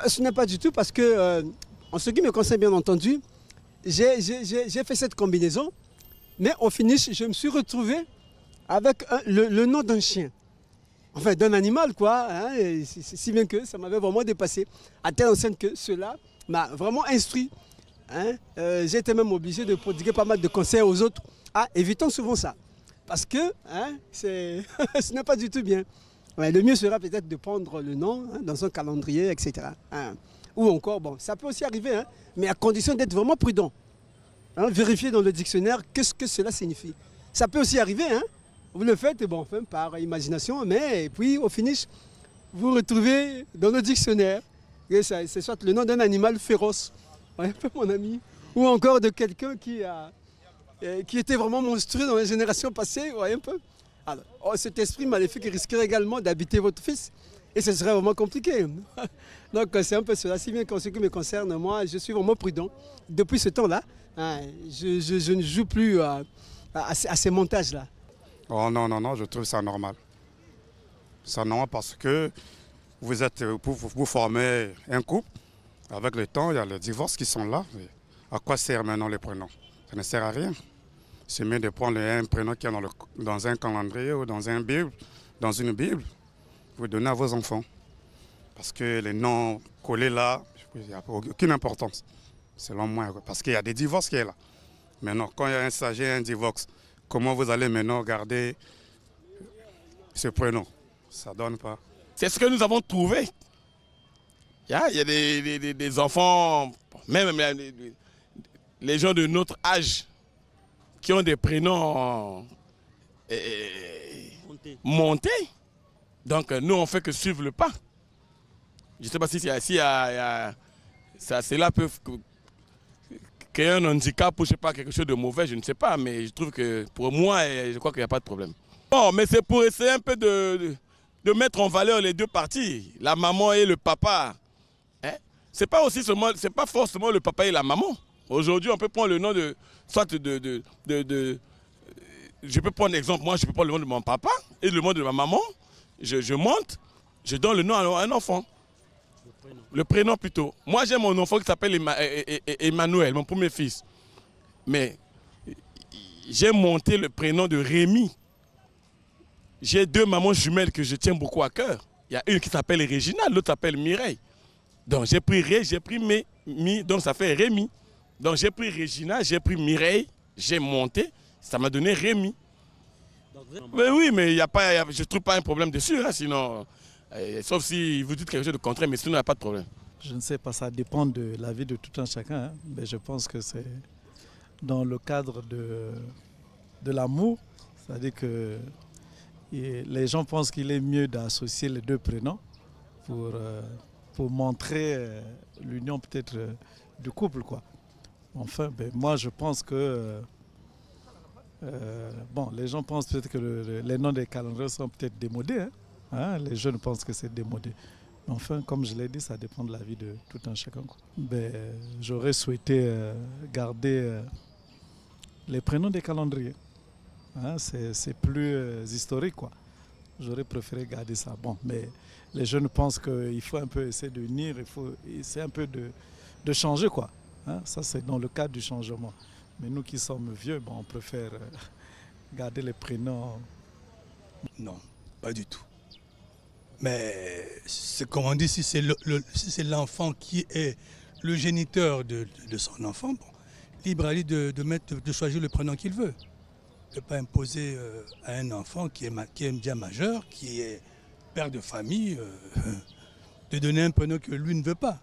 Ce n'est pas du tout parce que, en ce qui me concerne bien entendu, j'ai fait cette combinaison, mais au finish, je me suis retrouvé avec le nom d'un chien. Enfin, d'un animal, quoi. Hein, si bien que ça m'avait vraiment dépassé. À telle enseigne que cela m'a vraiment instruit. Hein. J'ai été même obligé de prodiguer pas mal de conseils aux autres. Ah, évitons souvent ça. Parce que hein, ce n'est pas du tout bien. Ouais, le mieux sera peut-être de prendre le nom hein, dans un calendrier, etc. Hein. Ou encore, bon, ça peut aussi arriver, hein, mais à condition d'être vraiment prudent. Hein, vérifier dans le dictionnaire qu'est-ce que cela signifie. Ça peut aussi arriver, hein. Vous le faites bon, enfin, par imagination, mais puis au finish, vous retrouvez dans le dictionnaire que c'est soit le nom d'un animal féroce, ouais, mon ami, ou encore de quelqu'un qui était vraiment monstrueux dans les générations passées, ouais, un peu. Alors, cet esprit maléfique risquerait également d'habiter votre fils, et ce serait vraiment compliqué. Donc c'est un peu cela, si bien qu'en ce qui me concerne, moi, je suis vraiment prudent. Depuis ce temps-là, hein, je ne joue plus à ces montages-là. Oh non, non, non, je trouve ça normal. C'est normal parce que vous formez un couple. Avec le temps, il y a les divorces qui sont là. À quoi sert maintenant les prénoms? Ça ne sert à rien. C'est mieux de prendre un prénom qui est dans un calendrier ou dans une Bible. Vous donnez à vos enfants. Parce que les noms collés là, il n'y a aucune importance, selon moi. Parce qu'il y a des divorces qui sont là. Maintenant, quand il y a un divorce, comment vous allez maintenant garder ce prénom? Ça ne donne pas. C'est ce que nous avons trouvé. Il y a des enfants, même les gens de notre âge, qui ont des prénoms montés. Donc nous, on ne fait que suivre le pas. Je ne sais pas si cela peut créer un handicap ou je sais pas, quelque chose de mauvais, je ne sais pas, mais je trouve que pour moi, je crois qu'il n'y a pas de problème. Bon, mais c'est pour essayer un peu de mettre en valeur les deux parties, la maman et le papa. Hein? C'est pas forcément le papa et la maman. Aujourd'hui, on peut prendre le nom de... je peux prendre l'exemple, moi je peux prendre le nom de mon papa et le nom de ma maman. Je monte, je donne le nom à un enfant. Le prénom plutôt. Moi j'ai mon enfant qui s'appelle Emmanuel, mon premier fils. Mais j'ai monté le prénom de Rémi. J'ai deux mamans jumelles que je tiens beaucoup à cœur. Il y a une qui s'appelle Régina, l'autre s'appelle Mireille. Donc j'ai pris Ré, j'ai pris Mi, donc ça fait Rémi. Donc j'ai pris Régina, j'ai pris Mireille, j'ai monté, ça m'a donné Rémi. Mais oui, mais je ne trouve pas un problème dessus, hein, sinon, sauf si vous dites quelque chose de contraire, mais sinon il n'y a pas de problème. Je ne sais pas, ça dépend de la vie de tout un chacun, hein, mais je pense que c'est dans le cadre de l'amour, c'est-à-dire que les gens pensent qu'il est mieux d'associer les deux prénoms pour montrer l'union peut-être du couple, quoi. Enfin, ben, moi je pense que bon, les gens pensent peut-être que les noms des calendriers sont peut-être démodés. Hein? Hein? Les jeunes pensent que c'est démodé. Mais enfin, comme je l'ai dit, ça dépend de la vie de tout un chacun. Ben, j'aurais souhaité garder les prénoms des calendriers. Hein? C'est plus historique, quoi. J'aurais préféré garder ça. Bon, mais les jeunes pensent qu'il faut un peu essayer de unir, il faut essayer un peu de changer, quoi. Hein? Ça, c'est dans le cadre du changement. Mais nous qui sommes vieux, bon, on préfère garder les prénoms. Non, pas du tout. Mais c'est comme on dit, si c'est l'enfant qui est le géniteur de son enfant, bon, libre à lui de choisir le prénom qu'il veut. Il ne peut pas imposer à un enfant qui est déjà majeur, qui est père de famille, de donner un prénom que lui ne veut pas.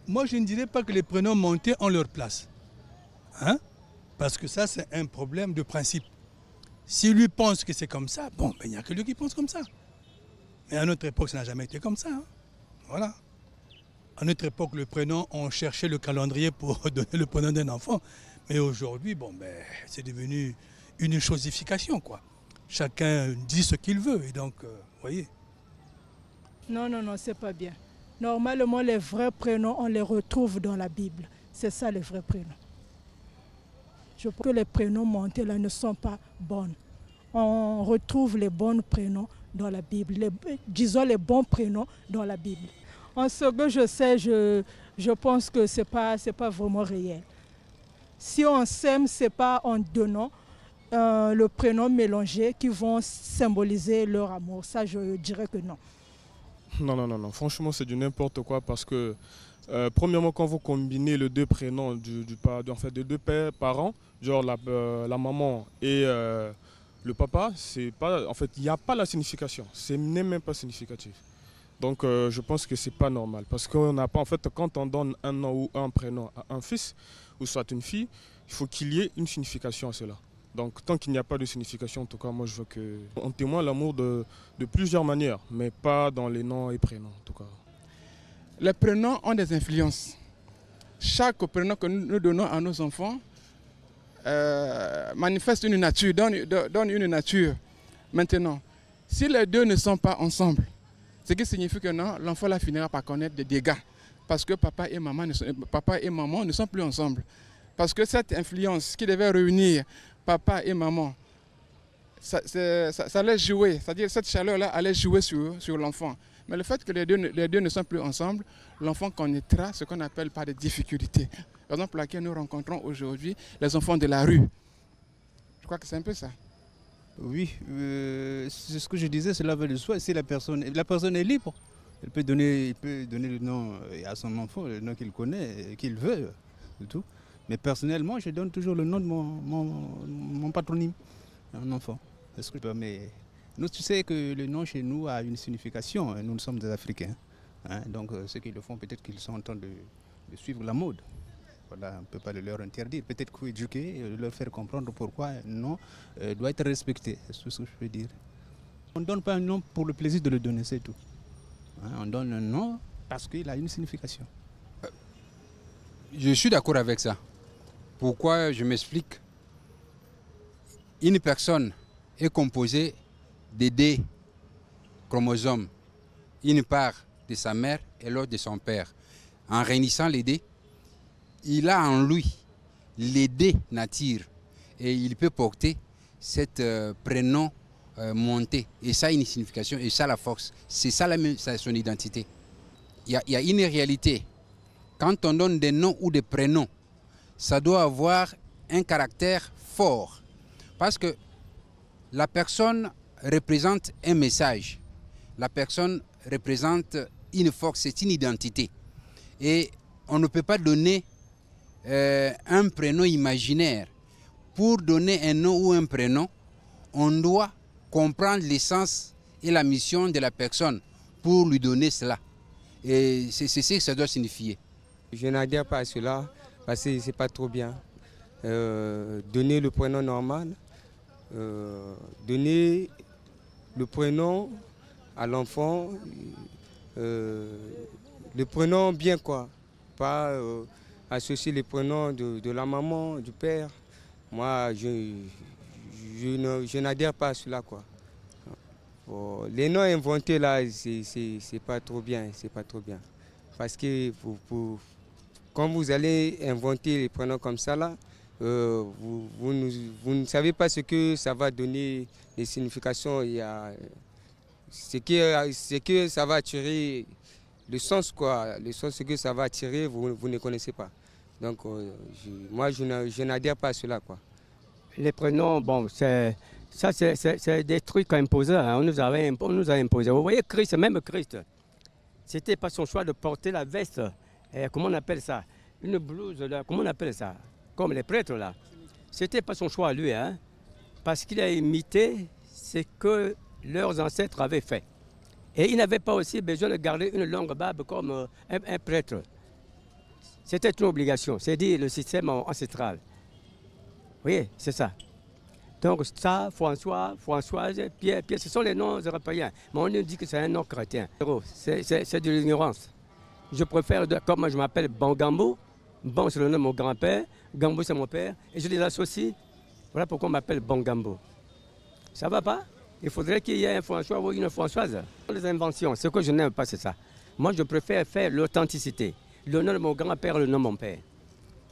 Moi, je ne dirais pas que les prénoms montés ont leur place. Hein? Parce que ça, c'est un problème de principe. Si lui pense que c'est comme ça, bon, ben, il n'y a que lui qui pense comme ça. Mais à notre époque, ça n'a jamais été comme ça. Hein? Voilà. À notre époque, le prénom, on cherchait le calendrier pour donner le prénom d'un enfant. Mais aujourd'hui, bon, ben, c'est devenu une chosification, quoi. Chacun dit ce qu'il veut. Et donc, vous voyez. Non, non, non, c'est pas bien. Normalement, les vrais prénoms, on les retrouve dans la Bible. C'est ça, les vrais prénoms. Je pense que les prénoms montés là ne sont pas bons. On retrouve les bons prénoms dans la Bible. Disons les bons prénoms dans la Bible. En ce que je sais, je pense que ce n'est pas vraiment réel. Si on s'aime, ce n'est pas en donnant le prénom mélangé qui vont symboliser leur amour. Ça, je dirais que non. Non. Franchement, c'est du n'importe quoi parce que, premièrement, quand vous combinez les deux prénoms de deux parents, genre la maman et le papa, il n'y a pas la signification. Ce n'est même pas significatif. Donc, je pense que ce n'est pas normal. Parce qu'on n'a pas, en fait, quand on donne un nom ou un prénom à un fils, ou soit une fille, il faut qu'il y ait une signification à cela. Donc tant qu'il n'y a pas de signification, en tout cas, moi je veux qu'on témoigne l'amour de plusieurs manières, mais pas dans les noms et prénoms en tout cas. Les prénoms ont des influences. Chaque prénom que nous donnons à nos enfants manifeste une nature, donne une nature. Maintenant, si les deux ne sont pas ensemble, ce qui signifie que non, l'enfant là finira par connaître des dégâts. Parce que papa et maman ne sont plus ensemble. Parce que cette influence qui devait réunir papa et maman, ça allait jouer, c'est-à-dire cette chaleur-là allait jouer sur l'enfant. Mais le fait que les deux ne sont plus ensemble, l'enfant connaîtra ce qu'on appelle par des difficultés. Par exemple, pour laquelle nous rencontrons aujourd'hui les enfants de la rue. Je crois que c'est un peu ça. Oui, c'est ce que je disais, cela va de soi. Si la personne est libre, il peut donner le nom à son enfant, le nom qu'il connaît, qu'il veut, c'est tout. Mais personnellement, je donne toujours le nom de mon patronyme à un enfant. Mais nous, tu sais que le nom chez nous a une signification. Nous sommes des Africains. Hein, donc ceux qui le font, peut-être qu'ils sont en train de suivre la mode. Voilà, on ne peut pas le leur interdire. Peut-être qu'il faut éduquer, leur faire comprendre pourquoi un nom doit être respecté. C'est tout ce que je peux dire. On ne donne pas un nom pour le plaisir de le donner, c'est tout. Hein, on donne un nom parce qu'il a une signification. Je suis d'accord avec ça. Pourquoi? Je m'explique. Une personne est composée de deux chromosomes. Une part de sa mère et l'autre de son père. En réunissant les deux, il a en lui les deux natures. Et il peut porter cet prénom monté. Et ça a une signification, et ça la force. C'est ça son identité. Il y a une réalité. Quand on donne des noms ou des prénoms, ça doit avoir un caractère fort. Parce que la personne représente un message. La personne représente une force, c'est une identité. Et on ne peut pas donner un prénom imaginaire. Pour donner un nom ou un prénom, on doit comprendre l'essence et la mission de la personne pour lui donner cela. Et c'est ce que ça doit signifier. Je n'adhère pas à cela parce que ce n'est pas trop bien. Donner le prénom normal, donner le prénom à l'enfant, le prénom bien quoi, pas associer les prénoms de la maman, du père. Moi, je n'adhère pas à cela quoi. Bon, les noms inventés là, c'est pas trop bien, c'est pas trop bien. Parce que quand vous allez inventer les prénoms comme ça là, vous ne savez pas ce que ça va donner, les significations. C'est que ça va attirer le sens quoi, le sens que ça va attirer, vous ne connaissez pas. Donc moi je n'adhère pas à cela quoi. Les prénoms, bon, c'est des trucs imposés, hein. On nous a imposé. Vous voyez Christ, même Christ, c'était pas son choix de porter la veste, comment on appelle ça, une blouse, là, comment on appelle ça, comme les prêtres là. C'était pas son choix lui, hein, parce qu'il a imité ce que leurs ancêtres avaient fait. Et il n'avait pas aussi besoin de garder une longue barbe comme un prêtre. C'était une obligation, c'est dire le système ancestral. Vous voyez, c'est ça. Donc ça, François, Françoise, Pierre, ce sont les noms européens. Mais on nous dit que c'est un nom chrétien. C'est de l'ignorance. Je préfère, comme je m'appelle Bongambo, Bon c'est le nom de mon grand-père, Gambo c'est mon père, et je les associe. Voilà pourquoi on m'appelle Bongambo. Ça va pas? Il faudrait qu'il y ait un François ou une Françoise. Les inventions, ce que je n'aime pas, c'est ça. Moi, je préfère faire l'authenticité. Le nom de mon grand-père, le nom de mon père.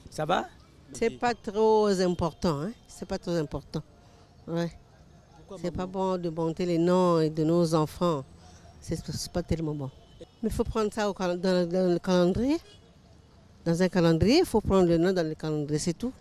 Ça va? C'est pas trop important, hein? C'est pas trop important. Ouais. C'est pas bon de monter les noms de nos enfants. C'est pas tellement bon. Mais il faut prendre ça dans le calendrier. Dans un calendrier, il faut prendre le nom dans le calendrier, c'est tout.